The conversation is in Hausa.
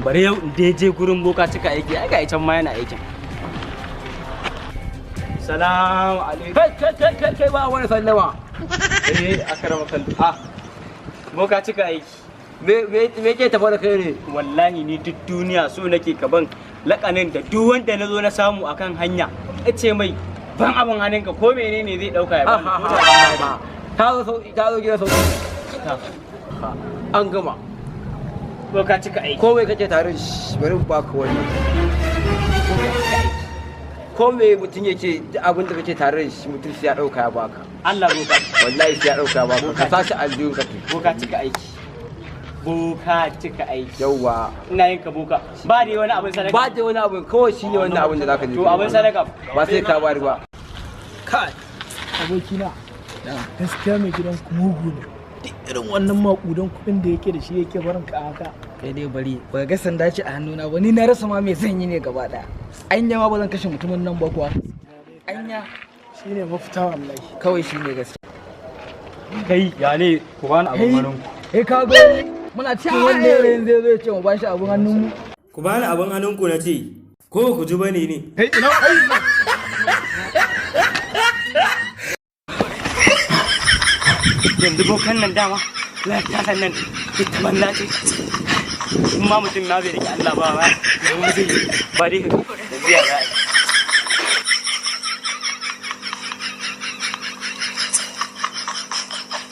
bari yau in je gurin boka cika aiki ai ga can ma yana aikin. Salamu alaikum. Kai ba wani sallama. Akarama kallu. Boka cika aiki. Me ke tafa da kai ne? Wallahi ni duk duniya so nake kaban lakanin da duk wanda na zo na samu akan hanya. Ce mai ban abin hannunka ko menene zai dauka ya bani. Ta zo gida sauki. An gama. Boka cika aiki. Komai kake tare shi bari in baka wani. Komai mutum yake abin da kake tare shi mutum sai ya dauka ya baka. Allah boka. Wallahi sai ya dauka ya baka. Ka sashi aljihun ka. Boka cika aiki. Boka cika aiki. Yawwa. Ina yin ka boka. Ba da wani abin sadaka. Ba da wani abin kawai shine wannan abin da zaka je. To abin sadaka. Ba sai ka bari ba. Kai. Abokina. Gaskiya mai gidan ku mugu ne. Duk irin wannan makudan kuɗin da yake da shi yake barin ka haka. Kai dai bari ba ga sanda ce a hannuna ba ni na rasa ma me zan yi ne gaba daya. Anya ma ba zan kashe mutumin nan ba kuwa. Anya Shine mafita wallahi. kawai shine gaskiya. Kai ya ne ku bani abin hannunku. Ka ga muna cikin wanda yayin zai zo ya ce mu bashi abin hannun mu. Ku bani abin hannunku na ce, ko ku ji bane ne? Yanzu bokan nan dama lafiya sannan ita banna ce. In ma mutum na bai rike Allah ba ma, ba dai ka biya za a yi.